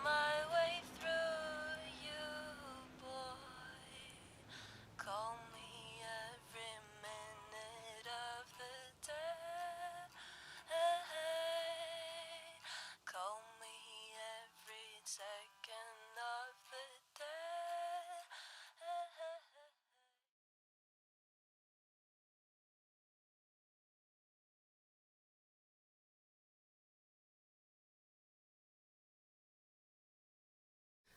my way through you, boy. Call me every minute of the day. Call me every second of the day.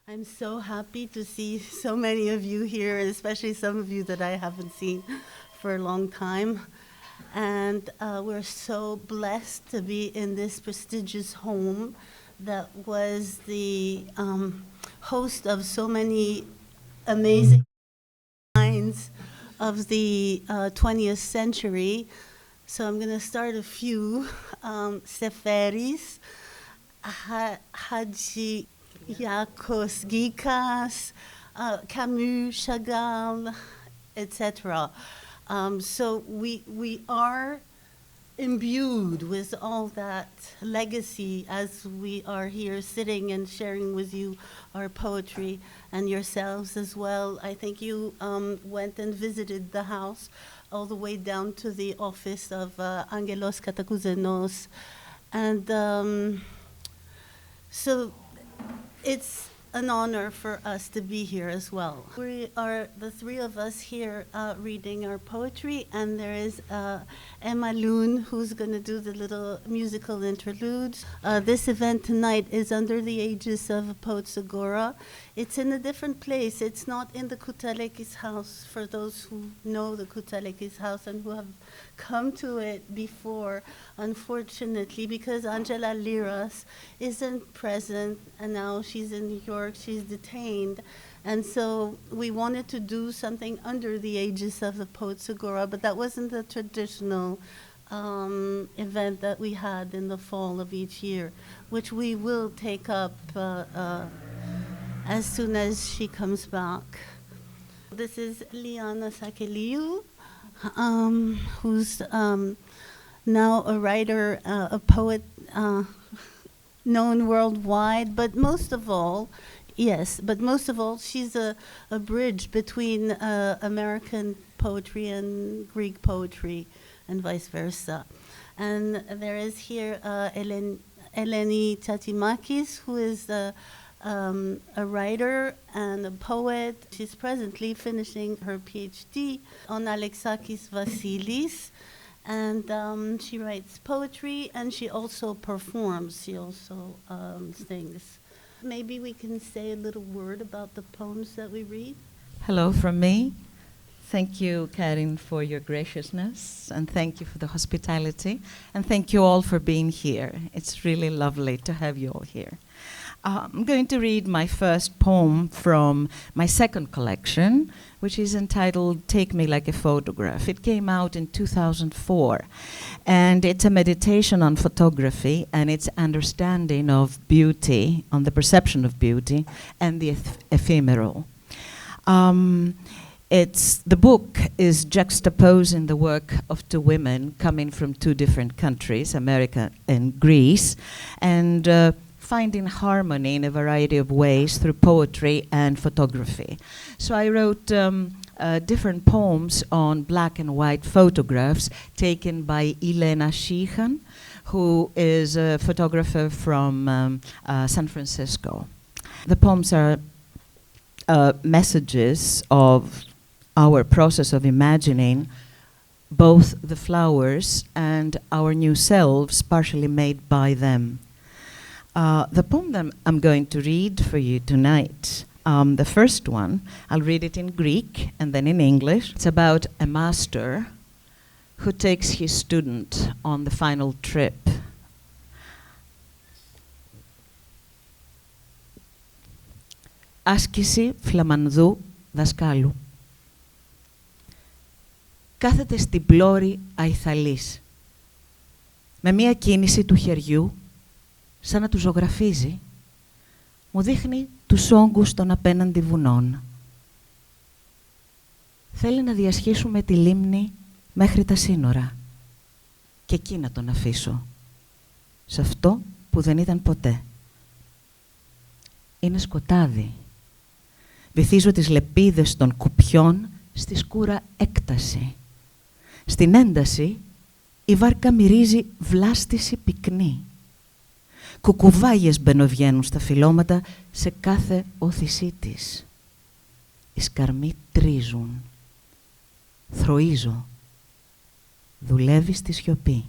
I'm so happy to see so many of you here, and especially some of you that I haven't seen for a long time. And we're so blessed to be in this prestigious home that was the host of so many amazing minds of the 20th century. So I'm going to start a few. Seferis, Hadji Yakos Gikas, Camus, Chagall, etc. So we are imbued with all that legacy as we are here sitting and sharing with you our poetry and yourselves as well. I think you went and visited the house all the way down to the office of Angelos Katakouzinou. And so it's an honor for us to be here as well. We are the three of us here reading our poetry, and there is Emma Loon, who's going to do the little musical interlude. This event tonight is under the aegis of Poets Agora. It's in a different place. It's not in the Koutalekis house, for those who know the Koutalekis house and who have come to it before, unfortunately, because Angela Liras isn't present, and now she's in New York, she's detained. And so we wanted to do something under the aegis of the Poets Agora, but that wasn't the traditional event that we had in the fall of each year, which we will take up as soon as she comes back. This is Liana Sakelliou, who's now a writer, a poet known worldwide, but most of all, she's a bridge between American poetry and Greek poetry and vice versa. And there is here Eleni Tzatzimaki, who is a writer and a poet. She's presently finishing her PhD on Alexakis Vasilis, and she writes poetry, and she also performs. She also sings. Maybe we can say a little word about the poems that we read. Hello from me. Thank you, Karine, for your graciousness, and thank you for the hospitality, and thank you all for being here. It's really lovely to have you all here. I'm going to read my first poem from my second collection, which is entitled Take Me Like a Photograph. It came out in 2004, and it's a meditation on photography and its understanding of beauty, on the perception of beauty, and the ephemeral. The book is juxtaposing the work of two women coming from two different countries, America and Greece, and finding harmony in a variety of ways through poetry and photography. So I wrote different poems on black and white photographs taken by Eleni, who is a photographer from San Francisco. The poems are messages of our process of imagining both the flowers and our new selves, partially made by them. The poem that I'm going to read for you tonight, the first one, I'll read it in Greek and then in English. It's about a master who takes his student on the final trip. Άσκηση φλαμανδού δασκάλου. Κάθεται στην πλώρη αϊθαλής. Με μία κίνηση του χεριού, σαν να του ζωγραφίζει, μου δείχνει τους όγκους των απέναντι βουνών. Θέλει να διασχίσουμε τη λίμνη μέχρι τα σύνορα και εκεί να τον αφήσω, σε αυτό που δεν ήταν ποτέ. είναι σκοτάδι. Βυθίζω τις λεπίδες των κουπιών στη σκούρα έκταση. Στην ένταση η βάρκα μυρίζει βλάστηση πυκνή. Κουκουβάγες μπαινοβγαίνουν στα φυλλώματα σε κάθε όθησή της. Οι σκαρμοί τρίζουν. Θροίζω. Δουλεύει στη σιωπή.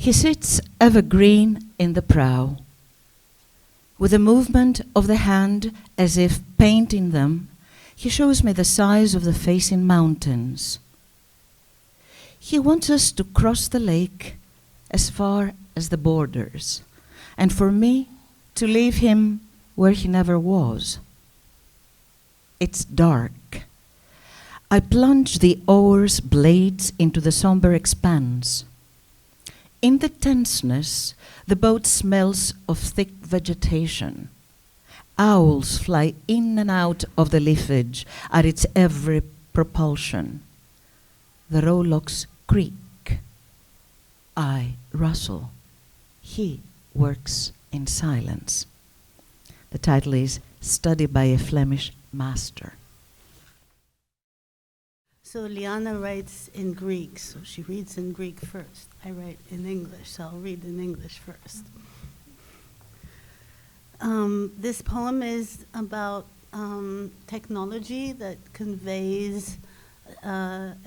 He sits evergreen in the prow, with a movement of the hand as if painting them. He shows me the size of the facing mountains. He wants us to cross the lake as far as the borders, and for me to leave him where he never was. It's dark. I plunge the oar's blades into the somber expanse. In the tenseness, the boat smells of thick vegetation. Owls fly in and out of the leafage at its every propulsion. The rowlocks creak. I rustle. He works in silence. The title is Study by a Flemish Master. So Liana writes in Greek, so she reads in Greek first. I write in English, so I'll read in English first. This poem is about technology that conveys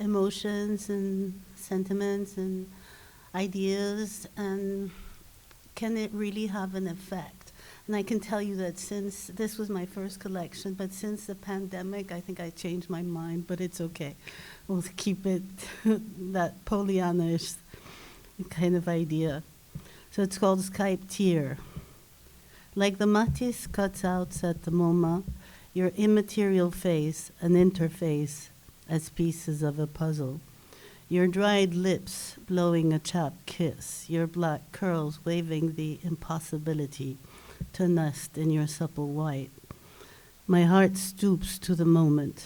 emotions and sentiments and ideas, and can it really have an effect? And I can tell you that since this was my first collection, but since the pandemic, I think I changed my mind, but it's okay. We'll keep it that Pollyanna-ish kind of idea. So it's called Skype Tear. Like the Matisse cutouts at the MoMA, your immaterial face, an interface as pieces of a puzzle. Your dried lips blowing a chapped kiss, your black curls waving the impossibility to nest in your supple white. My heart stoops to the moment,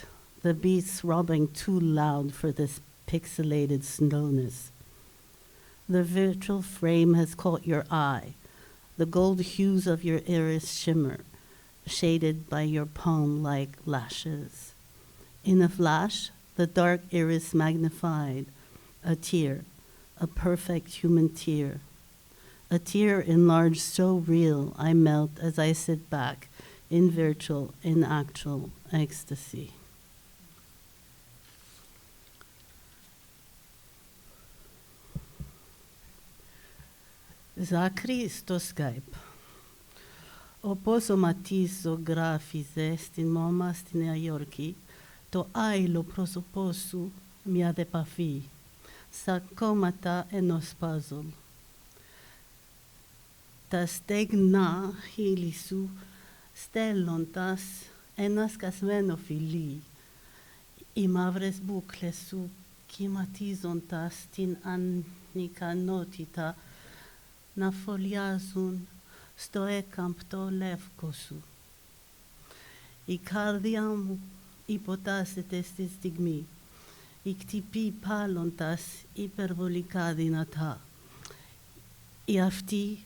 the beats throbbing too loud for this pixelated slowness. The virtual frame has caught your eye, the gold hues of your iris shimmer, shaded by your palm-like lashes. In a flash, the dark iris magnified, a tear, a perfect human tear. A tear enlarged so real, I melt as I sit back in virtual, in actual ecstasy. Δάκρυ στο Skype. Όπως ο Ματής ζωγράφιζε στην MoMA στη Νέα Υόρκη, το άειλο πρόσωπό σου μια δεπαφή, σαν κόμματα ενός παζλ. Τα στεγνά χείλη σου στέλνοντας ένα σκασμένο φιλί, οι μαύρες μπούκλες σου κυματίζοντας την ανικανότητα να φωλιάζουν στο έκαμπτο λεύκο σου. Η καρδιά μου υποτάσσεται στη στιγμή, χτυπεί πάλοντας υπερβολικά δυνατά. Η αυτή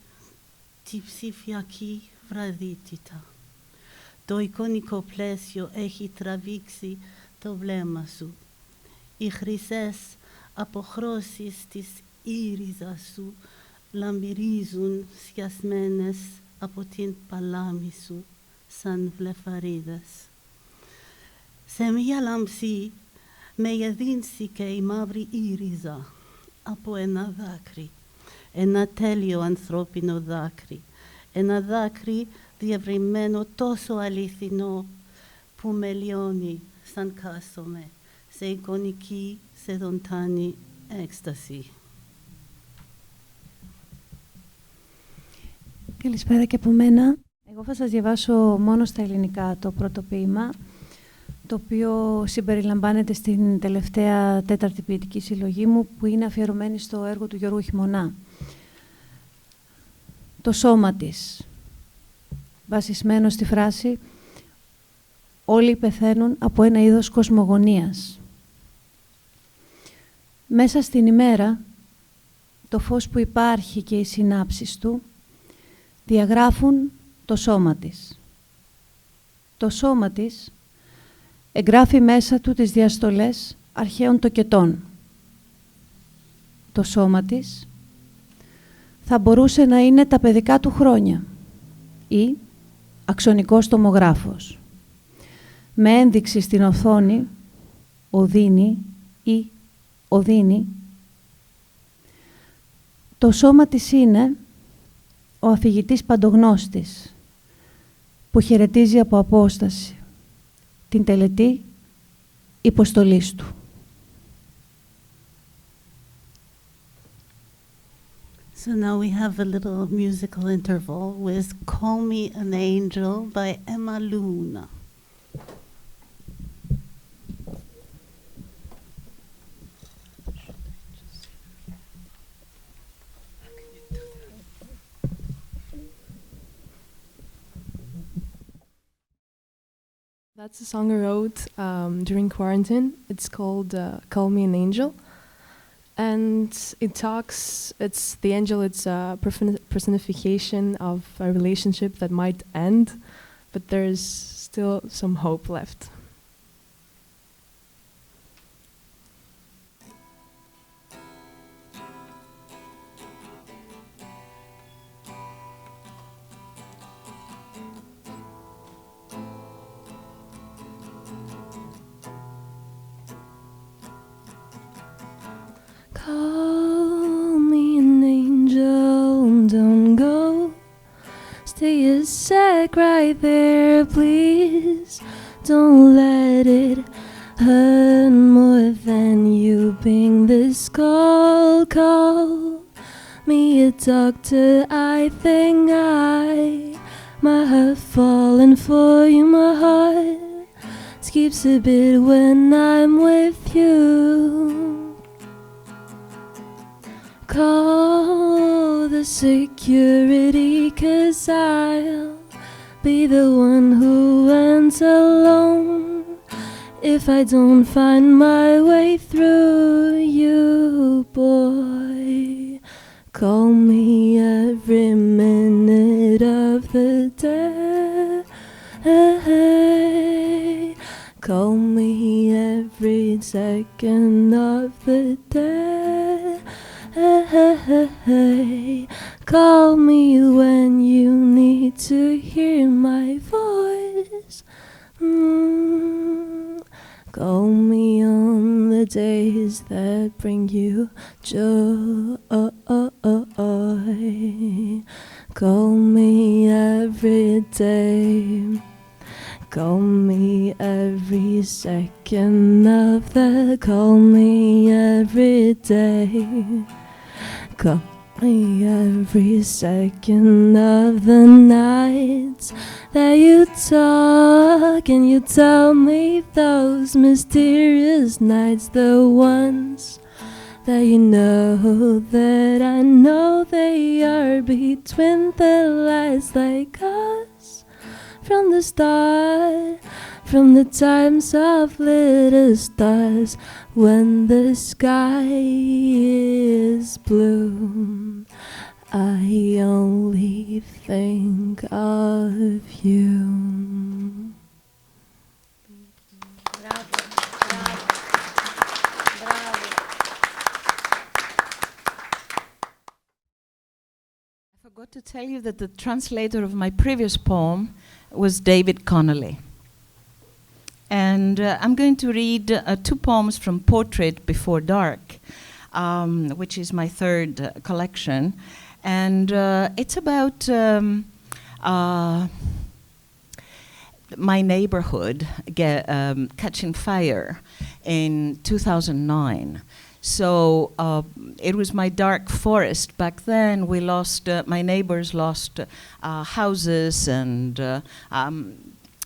τη ψηφιακή βραδύτητα. Το εικονικό πλαίσιο έχει τραβήξει το βλέμμα σου. Οι χρυσές αποχρώσεις της ήρυζας σου λαμπυρίζουν σκιασμένες από την παλάμη σου σαν βλεφαρίδες. Σε μια λάμψη μεγεδίνθηκε η μαύρη ήρυζα από ένα δάκρυ, ένα τέλειο ανθρώπινο δάκρυ, ένα δάκρυ διευρυμένο τόσο αληθινό που με λιώνει σαν κάθομαι σε εικονική, σε δοντάνη έκσταση. Καλησπέρα και από μένα. Εγώ θα σας διαβάσω μόνο στα ελληνικά το πρώτο ποίημα, το οποίο συμπεριλαμβάνεται στην τελευταία τέταρτη ποιητική συλλογή μου, που είναι αφιερωμένη στο έργο του Γιώργου Χειμωνά. Το σώμα της, βασισμένο στη φράση «Όλοι πεθαίνουν από ένα είδος κοσμογονίας». Μέσα στην ημέρα το φως που υπάρχει και οι συνάψεις του διαγράφουν το σώμα της. Το σώμα της εγγράφει μέσα του τις διαστολές αρχαίων τοκετών. Το σώμα της θα μπορούσε να είναι τα παιδικά του χρόνια ή αξονικός τομογράφος, με ένδειξη στην οθόνη οδύνη ή οδύνη. Το σώμα της είναι ο αφηγητής παντογνώστης που χαιρετίζει από απόσταση την τελετή υποστολής του. So now we have a little musical interval with Call Me an Angel by Emma Luna. That's a song I wrote during quarantine. It's called Call Me an Angel. And it's the angel, it's a personification of a relationship that might end, but there's still some hope left. Call me an angel, don't go. Stay a sec right there, please. Don't let it hurt more than you being this call. Call me a doctor, I think I might have fallen for you. My heart skips a bit when I'm with you. Call the security, 'cause I'll be the one who ends alone if I don't find my way through you, boy. Call me every minute of the day. Call me every second of the day. Call me when you need to hear my voice. Call me on the days that bring you joy. Call me every day. Call me every second of the. Call me every day. Call me every second of the nights that you talk and you tell me those mysterious nights, the ones that you know that I know they are between the lights, like us from the start, from the times of little stars, when the sky is blue. I only think of you. I forgot to tell you that the translator of my previous poem was David Connolly. And I'm going to read two poems from Portrait Before Dark, which is my third collection. And it's about my neighborhood catching fire in 2009. So it was my dark forest. Back then, we lost, my neighbors lost houses and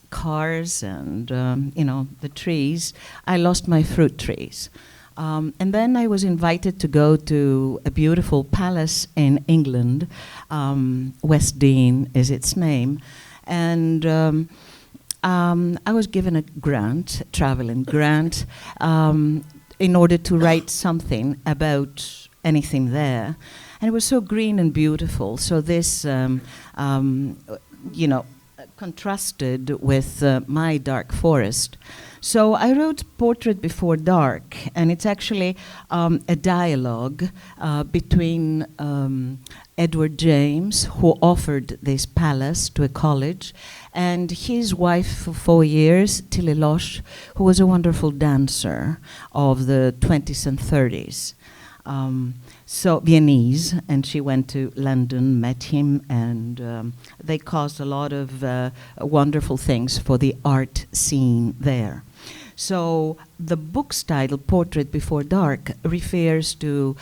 cars and, the trees. I lost my fruit trees. And then I was invited to go to a beautiful palace in England, West Dean is its name. And I was given a grant, traveling grant, in order to write something about anything there. And it was so green and beautiful. So this, contrasted with my dark forest. So I wrote Portrait Before Dark, and it's actually a dialogue between Edward James, who offered this palace to a college, and his wife for 4 years, Tililosh, who was a wonderful dancer of the 20s and 30s. So Viennese, and she went to London, met him, and they caused a lot of wonderful things for the art scene there. So the book's title, Portrait Before Dark, refers to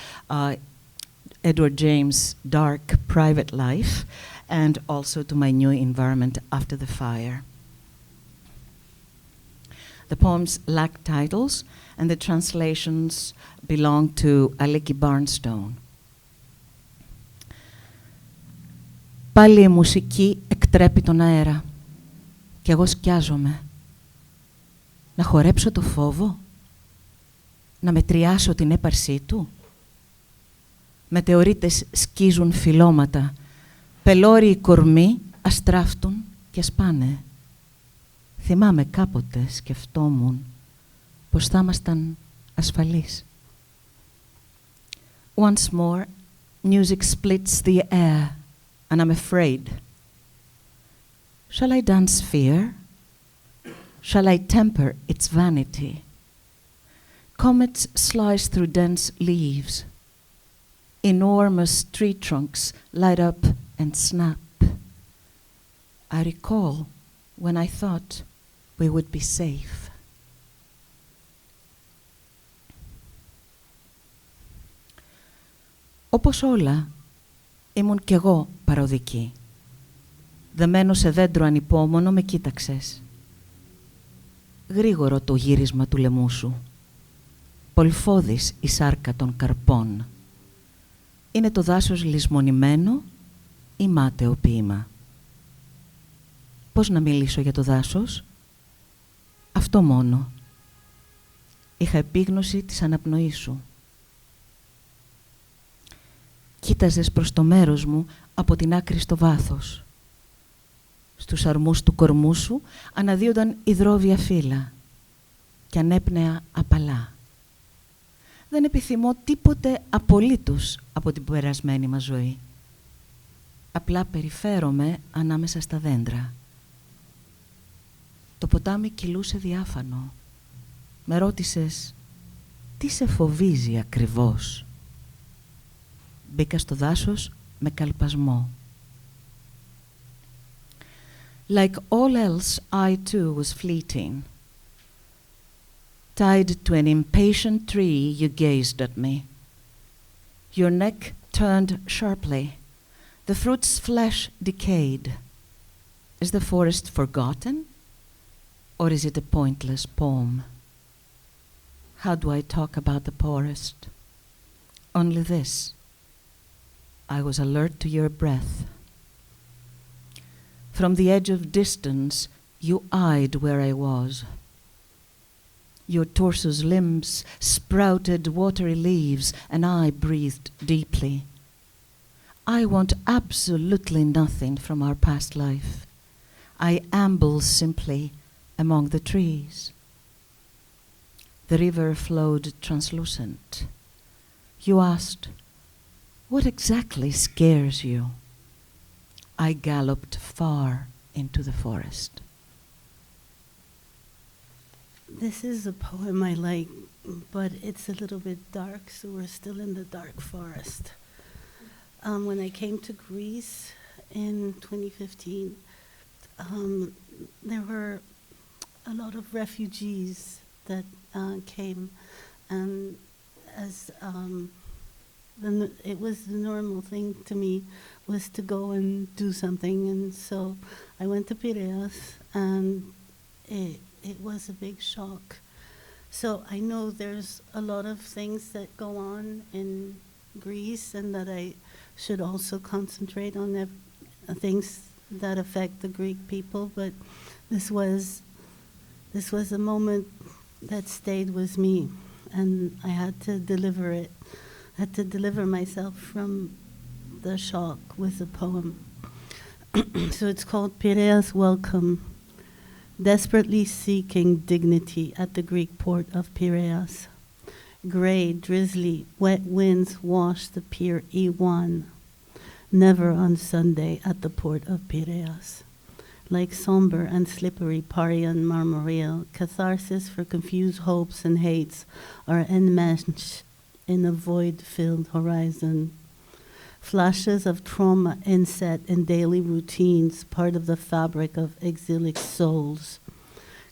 Edward James' dark private life and also to my new environment after the fire. The poems lack titles, and the translations belong to Aleki Barnstone. Πάλι η μουσική εκτρέπει τον αέρα και εγώ σκιάζομαι. Να χορέψω το φόβο, να μετριάσω την έπαρσή του. Μετεωρίτες σκίζουν φυλλώματα, πελώριοι κορμοί αστράφτουν και σπάνε. Θυμάμαι κάποτε σκεφτόμουν πως θα ήμασταν ασφαλείς. Once more, music splits the air, and I'm afraid. Shall I dance fear? Shall I temper its vanity? Comets slice through dense leaves. Enormous tree trunks light up and snap. I recall when I thought we would be safe. Όπως όλα, ήμουν κι εγώ παροδική. Δεμένο σε δέντρο ανυπόμονο με κοίταξες. Γρήγορο το γύρισμα του λαιμού σου. Πολυφώδης η σάρκα των καρπών. Είναι το δάσος λησμονημένο ή μάταιο ποίημα. Πώς να μιλήσω για το δάσος? Αυτό μόνο. Είχα επίγνωση της αναπνοής σου. Κοίταζες προς το μέρος μου από την άκρη στο βάθος. Στους αρμούς του κορμού σου αναδύονταν υδρόβια φύλλα και ανέπνεα απαλά. Δεν επιθυμώ τίποτε απολύτως από την περασμένη μας ζωή. Απλά περιφέρομαι ανάμεσα στα δέντρα. Το ποτάμι κυλούσε διάφανο. Με ρώτησες, τι σε φοβίζει ακριβώς? Μπήκα στο δάσος με καλπασμό. Like all else, I too was fleeting. Tied to an impatient tree, you gazed at me. Your neck turned sharply. The fruit's flesh decayed. Is the forest forgotten? Or is it a pointless poem? How do I talk about the forest? Only this. I was alert to your breath. From the edge of distance, you eyed where I was. Your torso's limbs sprouted watery leaves, and I breathed deeply. I want absolutely nothing from our past life. I amble simply among the trees. The river flowed translucent. You asked, what exactly scares you? I galloped far into the forest. This is a poem I like, but it's a little bit dark, so we're still in the dark forest. When I came to Greece in 2015, there were a lot of refugees that came, and as it was the normal thing to me was to go and do something, and so I went to Piraeus, and it was a big shock. So I know there's a lot of things that go on in Greece, and that I should also concentrate on things that affect the Greek people, but this was a moment that stayed with me, and I had to deliver it. I had to deliver myself from the shock with a poem. So it's called Piraeus Welcome, desperately seeking dignity at the Greek port of Piraeus. Gray, drizzly, wet winds wash the pier E1, never on Sunday at the port of Piraeus. Like somber and slippery Parian marmoreal, catharsis for confused hopes and hates are enmeshed in a void-filled horizon. Flashes of trauma inset in daily routines, part of the fabric of exilic souls.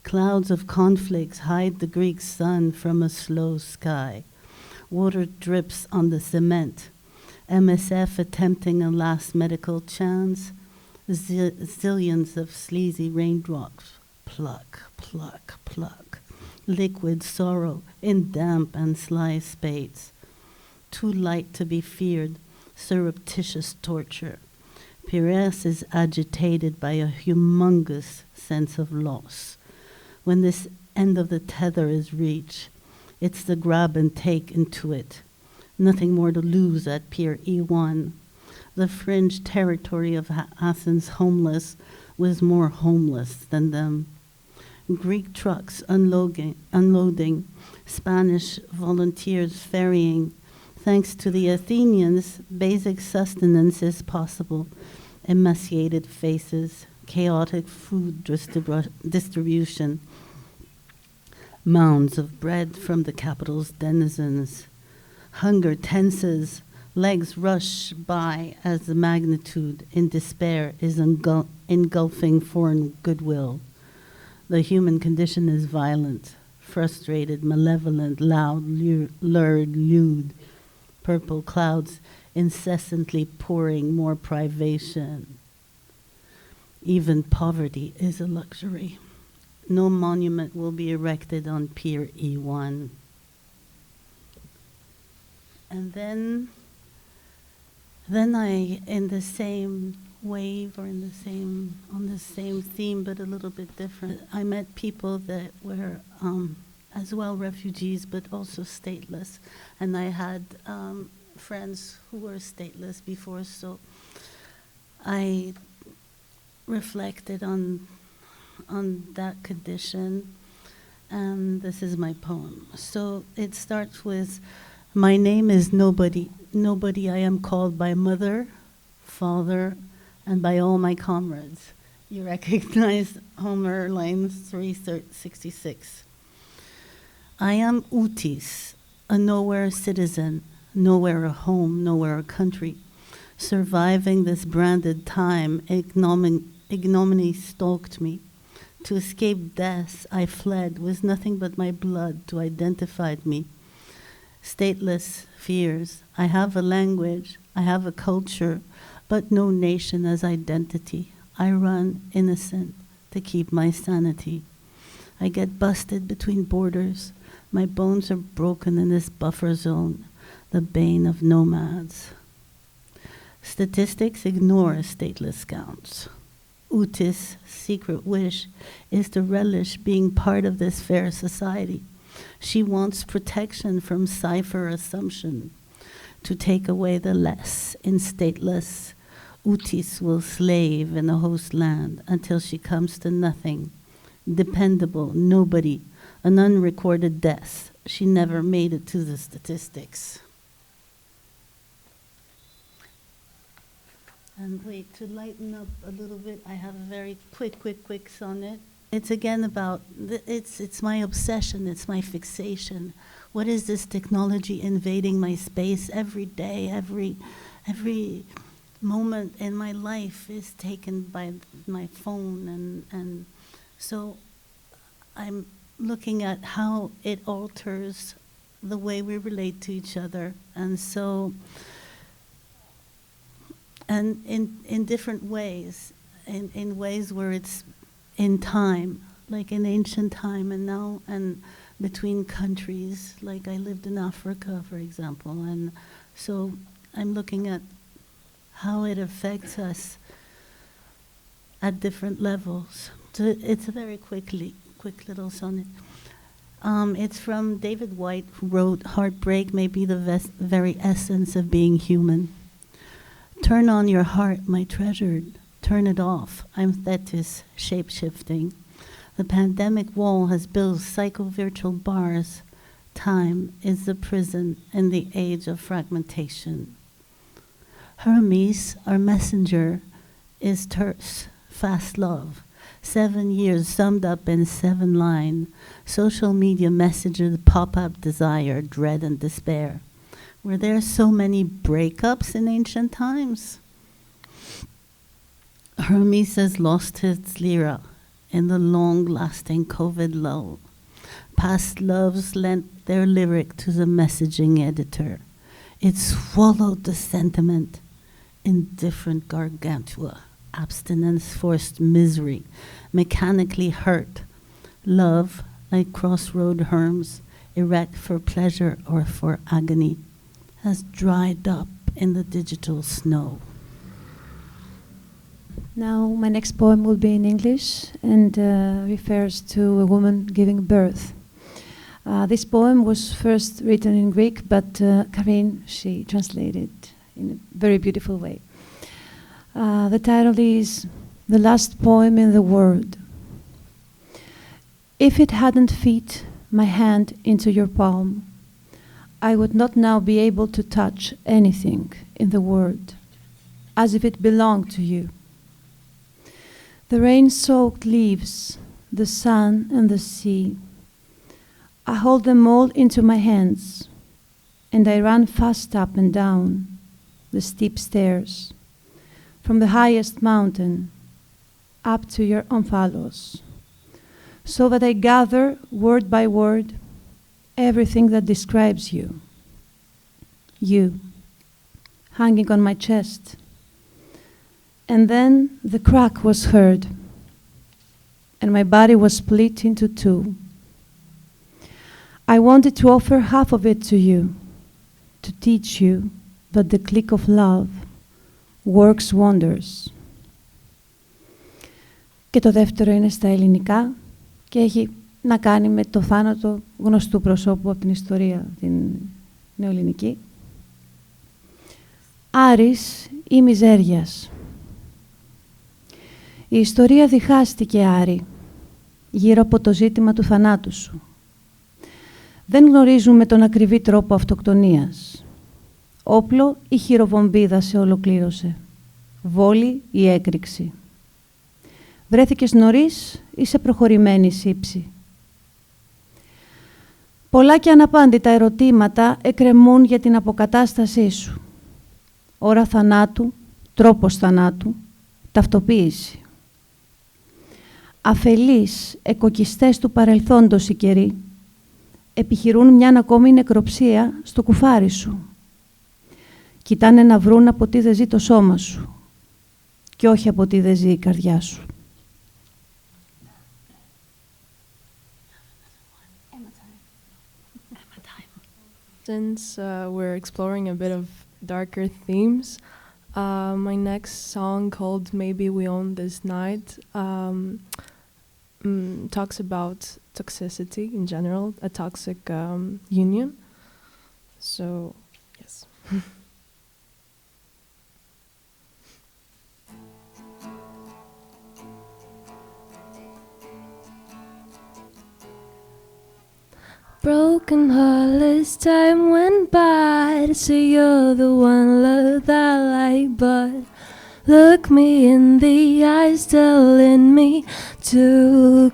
Clouds of conflicts hide the Greek sun from a slow sky. Water drips on the cement. MSF attempting a last medical chance. Zillions of sleazy raindrops. Pluck, pluck, pluck. Liquid sorrow in damp and sly spades. Too light to be feared. Surreptitious torture. Piraeus is agitated by a humongous sense of loss. When this end of the tether is reached, it's the grab and take into it. Nothing more to lose at Pier E1. The fringe territory of Athens homeless was more homeless than them. Greek trucks unloading, Spanish volunteers ferrying. Thanks to the Athenians, basic sustenance is possible. Emaciated faces, chaotic food distribution, mounds of bread from the capital's denizens. Hunger tenses, legs rush by as the magnitude in despair is engulfing foreign goodwill. The human condition is violent, frustrated, malevolent, loud, lurid, lewd. Purple clouds incessantly pouring more privation. Even poverty is a luxury. No monument will be erected on Pier E1. And then I, in the same wave or on the same theme, but a little bit different, I met people that were as well refugees, but also stateless. And I had friends who were stateless before, so I reflected on that condition, and this is my poem. So it starts with, my name is nobody. Nobody I am called by mother, father, and by all my comrades. You recognize Homer line 366. I am Utis, a nowhere citizen, nowhere a home, nowhere a country. Surviving this branded time, ignominy stalked me. To escape death, I fled with nothing but my blood to identify me. Stateless fears. I have a language, I have a culture, but no nation as identity. I run innocent to keep my sanity. I get busted between borders. My bones are broken in this buffer zone, the bane of nomads. Statistics ignore stateless counts. Utis' secret wish is to relish being part of this fair society. She wants protection from cipher assumption. To take away the less in stateless, Utis will slave in the host land until she comes to nothing. Dependable, nobody, an unrecorded death. She never made it to the statistics. And wait, to lighten up a little bit, I have a very quick sonnet. It's again about, it's my obsession, it's my fixation. What is this technology invading my space every day, every moment in my life is taken by my phone, and so I'm looking at how it alters the way we relate to each other, and so, and in different ways, in ways where it's in time, like in ancient time, and now, and between countries, like I lived in Africa, for example, and so I'm looking at how it affects us at different levels. So it's a very quick little sonnet. It's from David White, who wrote, "Heartbreak may be the very essence of being human. Turn on your heart, my treasured. Turn it off. I'm Thetis, shape-shifting. The pandemic wall has built psycho-virtual bars. Time is the prison in the age of fragmentation. Hermes, our messenger, is terse, fast love. 7 years summed up in 7 lines. Social media messages pop up desire, dread, and despair. Were there so many breakups in ancient times? Hermes has lost his lyra in the long-lasting COVID lull. Past loves lent their lyric to the messaging editor. It swallowed the sentiment in different gargantua. Abstinence forced misery, mechanically hurt. Love, like crossroad herms, erect for pleasure or for agony, has dried up in the digital snow." Now my next poem will be in English and refers to a woman giving birth. This poem was first written in Greek, but Karine, she translated in a very beautiful way. The title is "The Last Poem in the World." If it hadn't fit my hand into your palm, I would not now be able to touch anything in the world, as if it belonged to you. The rain-soaked leaves, the sun and the sea, I hold them all into my hands, and I run fast up and down the steep stairs, from the highest mountain up to your omphalos, so that I gather word by word everything that describes you. You, hanging on my chest. And then the crack was heard, and my body was split into 2. I wanted to offer half of it to you, to teach you that the click of love works wonders. Και το δεύτερο είναι στα ελληνικά και έχει να κάνει με το θάνατο γνωστού προσώπου από την ιστορία, την νεοελληνική. Άρης ή μιζέριας. Η ιστορία διχάστηκε, Άρη, γύρω από το ζήτημα του θανάτου σου. Δεν γνωρίζουμε τον ακριβή τρόπο αυτοκτονίας. Όπλο ή χειροβομβίδα σε ολοκλήρωσε. Βόλη ή έκρηξη. Βρέθηκες νωρίς ή σε προχωρημένη σύψη. Πολλά και αναπάντητα ερωτήματα εκκρεμούν για την αποκατάστασή σου. Ώρα θανάτου, τρόπος θανάτου, ταυτοποίηση. Αφελείς εκοκιστές του παρελθόντος οι καιροί επιχειρούν μιαν ακόμη νεκροψία στο κουφάρι σου. Κοιτάνε να βρουν από τι δεν ζει το σώμα σου και όχι από τι δεν ζει η καρδιά σου. Since we're exploring a bit of darker themes, my next song, called Maybe We Own This Night, talks about toxicity in general, a toxic union. So, yes. Broken heartless time went by to say you're the one love that I like, but look me in the eyes telling me to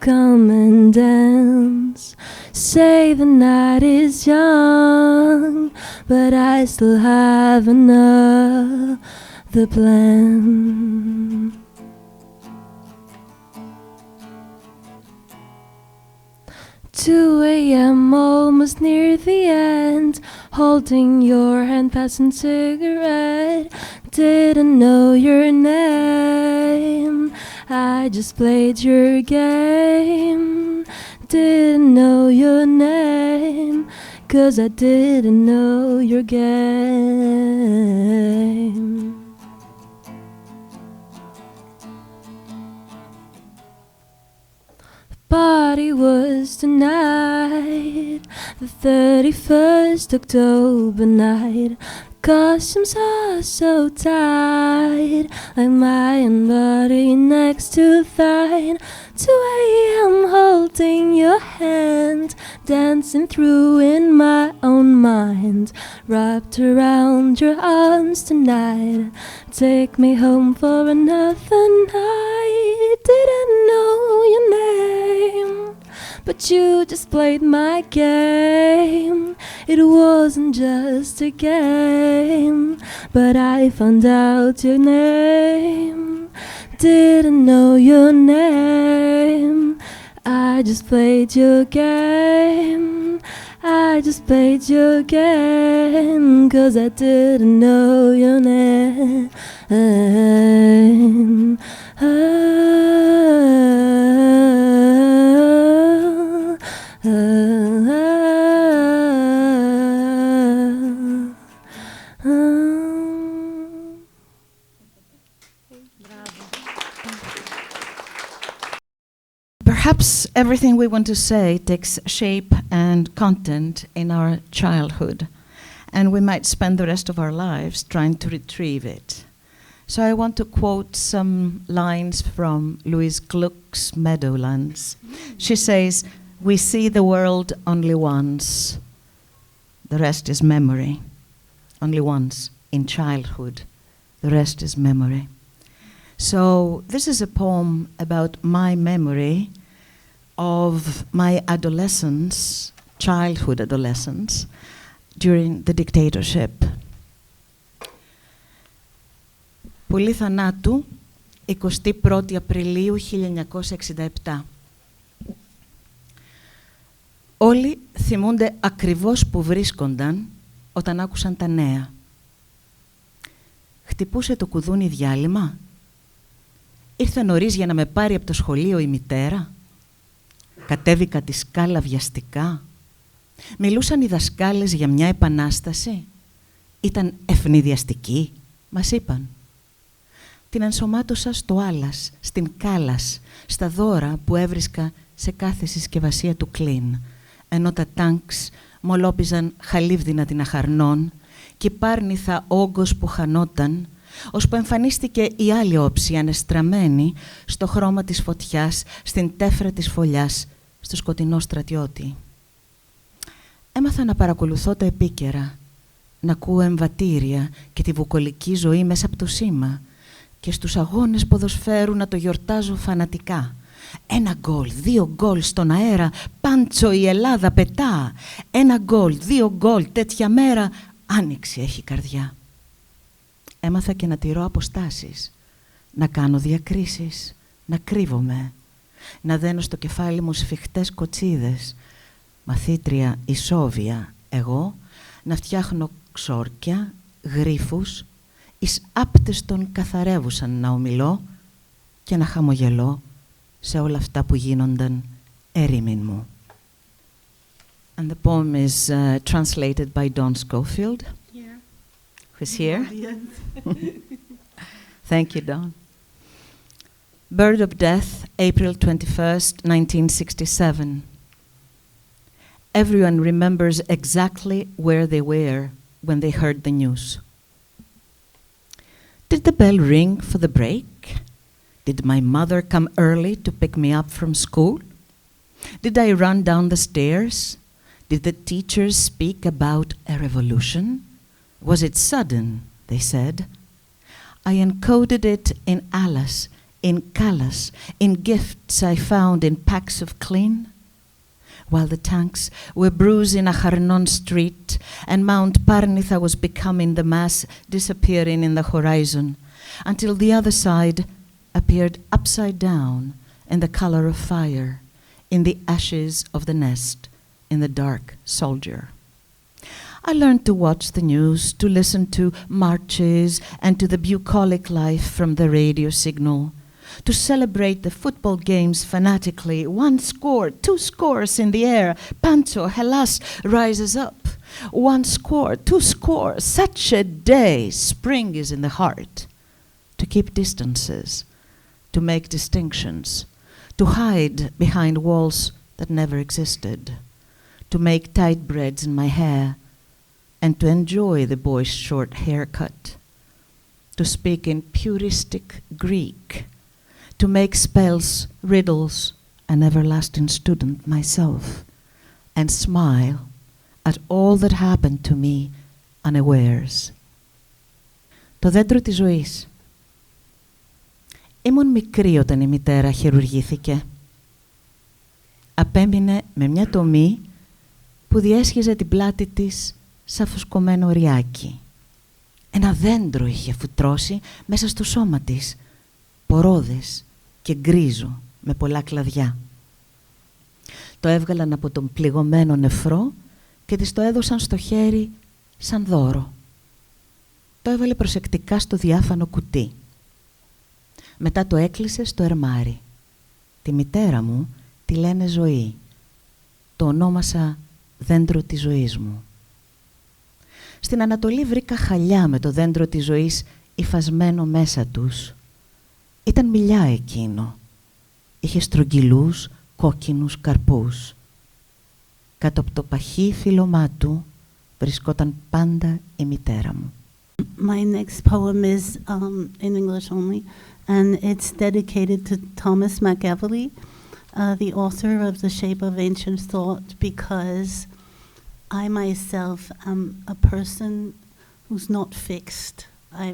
come and dance. Say the night is young, but I still have another plan. 2 a.m. almost near the end, holding your hand, passing cigarette. Didn't know your name, I just played your game. Didn't know your name, 'cause I didn't know your game. But thought it was tonight, the 31st October night. Costumes are so tight, like my own body next to thine. 2 a.m. holding your hand, dancing through in my own mind. Wrapped around your arms tonight, take me home for another night. Didn't know your name, but you just played my game. It wasn't just a game, but I found out your name. Didn't know your name, I just played your game. I just played your game, 'cause I didn't know your name. Perhaps everything we want to say takes shape and content in our childhood, and we might spend the rest of our lives trying to retrieve it. So I want to quote some lines from Louise Gluck's Meadowlands. She says, "We see the world only once. The rest is memory. Only once in childhood. The rest is memory." So this is a poem about my memory of my adolescence, childhood adolescence, during the dictatorship. Πολύ θανάτου, 21η Απριλίου 1967. Όλοι θυμούνται ακριβώς που βρίσκονταν όταν άκουσαν τα νέα. Χτυπούσε το κουδούνι διάλειμμα. Ήρθε νωρίς για να με πάρει από το σχολείο η μητέρα. Κατέβηκα τη σκάλα βιαστικά. Μιλούσαν οι δασκάλες για μια επανάσταση. Ήταν ευνηδιαστική, μας είπαν. Την ενσωμάτωσα στο Άλας, στην Κάλας, στα δώρα που έβρισκα σε κάθε συσκευασία του Κλίν, ενώ τα τάγκς μολόπιζαν χαλίβδινα την αχαρνών και πάρνηθα όγκος που χανόταν, ώσπου εμφανίστηκε η άλλη όψη ανεστραμμένη στο χρώμα της φωτιάς, στην τέφρα της φωλιάς, στο σκοτεινό στρατιώτη. Έμαθα να παρακολουθώ τα επίκαιρα, να ακούω εμβατήρια και τη βουκολική ζωή μέσα από το σήμα και στους αγώνες ποδοσφαίρου να το γιορτάζω φανατικά. 1 γκολ, 2 γκολ στον αέρα, πάντσο η Ελλάδα πετά. 1 γκολ, 2 γκολ, τέτοια μέρα, άνοιξη έχει καρδιά. Έμαθα και να τηρώ αποστάσεις, να κάνω διακρίσεις, να κρύβομαι, να δένω στο κεφάλι μου σφιχτές κοτσίδες, μαθήτρια ισόβια εγώ, να φτιάχνω ξόρκια, γρίφους, εις άπτες των καθαρεύουσαν να ομιλώ και να χαμογελώ σε όλα αυτά που γίνονταν ερήμην μου. And the poem is translated by Don Schofield. Here. Who's here? Yes. Thank you, Don. Bird of Death, April 21st, 1967. Everyone remembers exactly where they were when they heard the news. Did the bell ring for the break? Did my mother come early to pick me up from school? Did I run down the stairs? Did the teachers speak about a revolution? Was it sudden, they said? I encoded it in Alas, in Callas, in gifts I found in packs of clean. While the tanks were bruising Acharnon Street and Mount Parnitha was becoming the mass disappearing in the horizon, until the other side appeared upside down in the color of fire, in the ashes of the nest, in the dark soldier. I learned to watch the news, to listen to marches and to the bucolic life from the radio signal, to celebrate the football games fanatically. 1 score, 2 scores in the air. Panto, Hellas rises up. 1 score, 2 scores. Such a day. Spring is in the heart. To keep distances, to make distinctions, to hide behind walls that never existed, to make tight braids in my hair, and to enjoy the boy's short haircut, to speak in puristic Greek, to make spells, riddles, an everlasting student myself, and smile at all that happened to me unawares. Το δέντρο της ζωής. Ήμουν μικρή όταν η μητέρα χειρουργήθηκε. Απέμεινε με μια τομή που διέσχιζε την πλάτη της σαν φουσκωμένο ριάκι. Ένα δέντρο είχε φουτρώσει μέσα στο σώμα της, πορόδες και γκρίζο με πολλά κλαδιά. Το έβγαλαν από τον πληγωμένο νεφρό και της το έδωσαν στο χέρι σαν δώρο. Το έβαλε προσεκτικά στο διάφανο κουτί. Μετά το έκλεισε στο ερμάρι. Τη μητέρα μου τη λένε Ζωή. Το ονόμασα δέντρο της ζωής μου. Στην Ανατολή βρήκα χαλιά με το δέντρο της ζωής υφασμένο μέσα τους. Ήταν μιλιά εκείνο. Είχε στρογγυλούς κόκκινους καρπούς. Κάτω από το παχύ φύλλωμά του βρισκόταν πάντα η μητέρα μου. My next poem is in English only, and it's dedicated to Thomas Machiavelli, the author of The Shape of Ancient Thought, because I myself am a person who's not fixed. I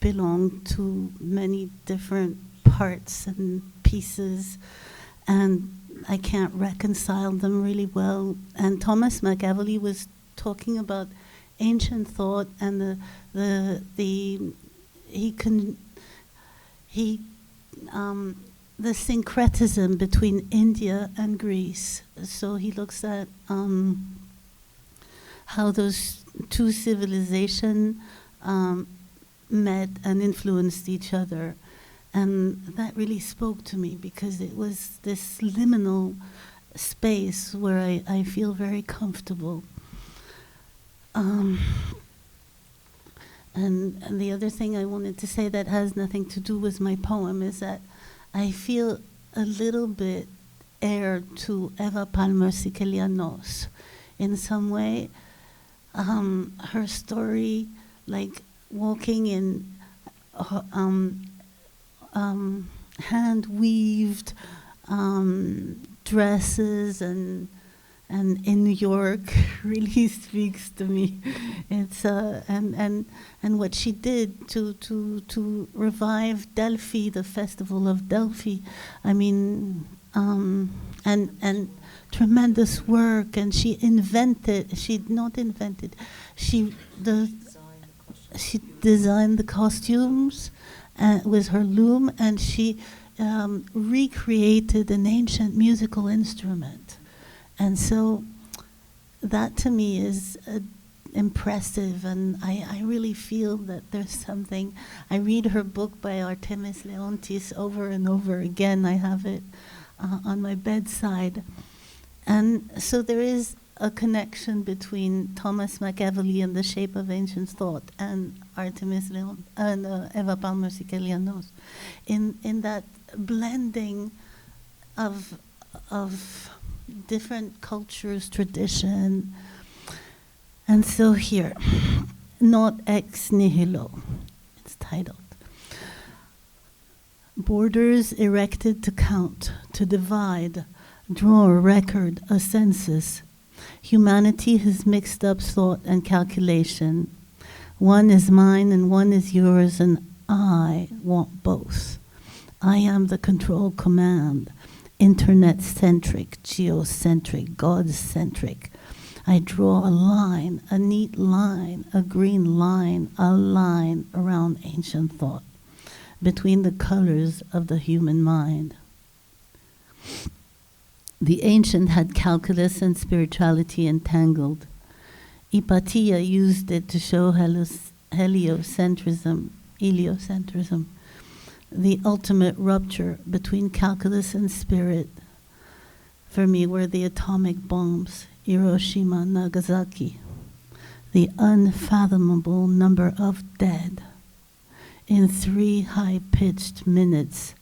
belong to many different parts and pieces, and I can't reconcile them really well. And Thomas Machiavelli was talking about ancient thought and the syncretism between India and Greece. So he looks at how those two civilizations met and influenced each other. And that really spoke to me because it was this liminal space where I feel very comfortable. And the other thing I wanted to say that has nothing to do with my poem is that I feel a little bit heir to Eva Palmer Sakelliou in some way. Her story, like walking in hand-weaved dresses and in New York really speaks to me. It's and what she did to revive Delphi, the festival of Delphi. I mean, and tremendous work. And she designed the costumes with her loom, and she recreated an ancient musical instrument. And so that to me is impressive, and I really feel that there's something. I read her book by Artemis Leontis over and over again. I have it on my bedside. And so there is a connection between Thomas Machiavelli and The Shape of Ancient Thought and Artemis Leon and Eva Palmer Sakelliou in that blending of different cultures, tradition. And so here, Not Ex Nihilo, it's titled. Borders erected to count, to divide, draw a record, a census. Humanity has mixed up thought and calculation. One is mine and one is yours, and I want both. I am the control command. Internet-centric, geocentric, God-centric. I draw a line, a neat line, a green line, a line around ancient thought, between the colors of the human mind. The ancient had calculus and spirituality entangled. Hypatia used it to show heliocentrism, the ultimate rupture between calculus and spirit. For me were the atomic bombs, Hiroshima, Nagasaki, the unfathomable number of dead. In 3 high-pitched minutes,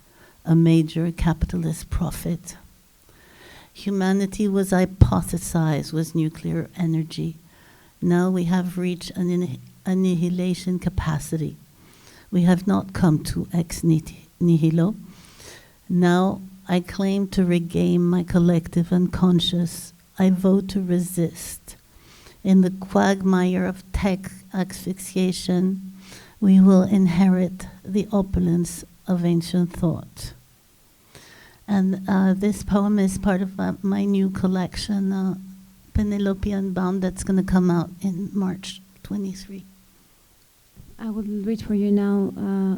a major capitalist profit. Humanity was hypothesized was nuclear energy. Now we have reached an annihilation capacity. We have not come to ex nihilo. Now I claim to regain my collective unconscious. I vote to resist. In the quagmire of tech asphyxiation, we will inherit the opulence of ancient thought. And this poem is part of my new collection, Penelope Unbound, that's going to come out in March 23. I will read for you now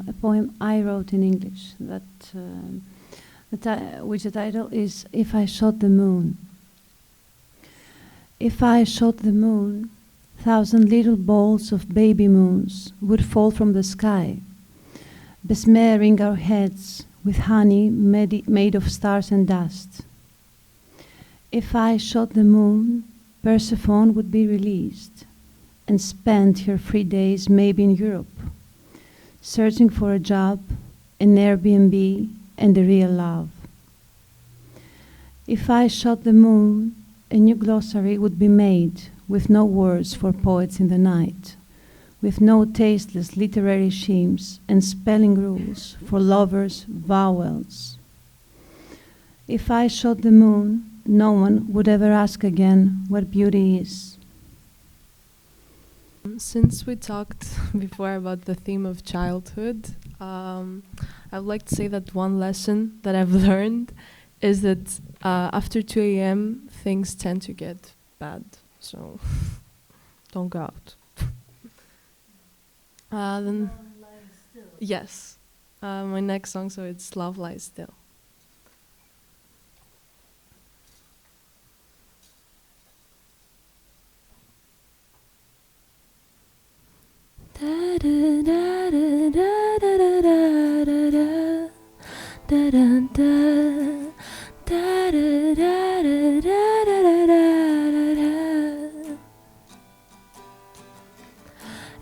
a poem I wrote in English, which the title is If I Shot the Moon. If I shot the moon, 1,000 little balls of baby moons would fall from the sky, besmearing our heads with honey made of stars and dust. If I shot the moon, Persephone would be released and spend her free days maybe in Europe, searching for a job, an Airbnb, and a real love. If I shot the moon, a new glossary would be made with no words for poets in the night, with no tasteless literary schemes and spelling rules for lovers' vowels. If I shot the moon, no one would ever ask again what beauty is. Since we talked before about the theme of childhood, I would like to say that one lesson that I've learned is that after 2 a.m. things tend to get bad, so don't go out. Then yes, my next song, so it's Love Lies Still.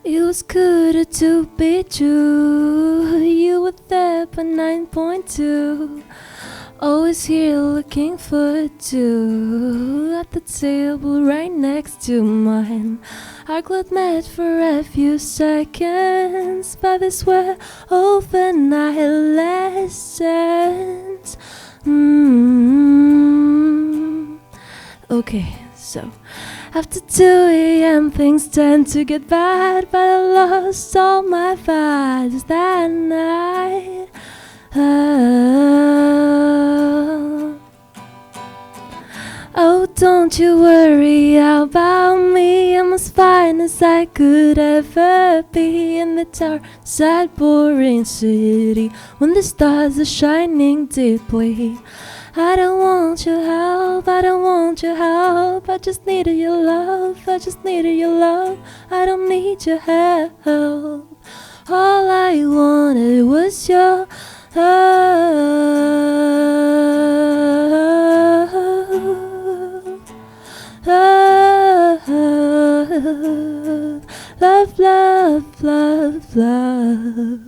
It was good to be true. You were there but 9.2. Always here looking for two at the table right next to mine. Our glad met for a few seconds, but this were overnight lessons. Okay, so after 2 a.m. things tend to get bad, but I lost all my vibes that night. Oh, don't you worry about me. I'm as fine as I could ever be in the dark, sad, boring city when the stars are shining deeply. I don't want your help, I don't want your help. I just needed your love, I just needed your love. I don't need your help. All I wanted was your love, love, love, love.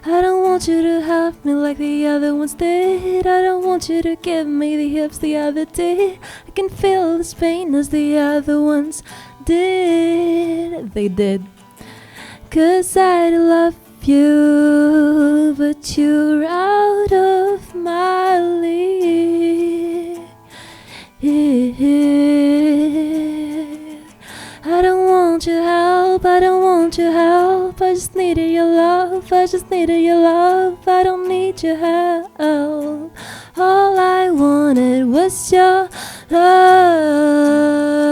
I don't want you to help me like the other ones did. I don't want you to give me the hips the other did. I can feel this pain as the other ones did. They did. 'Cause I love you, but you're out of my league. I don't want your help, I don't want your help. I just needed your love, I just needed your love. I don't need your help. All I wanted was your love.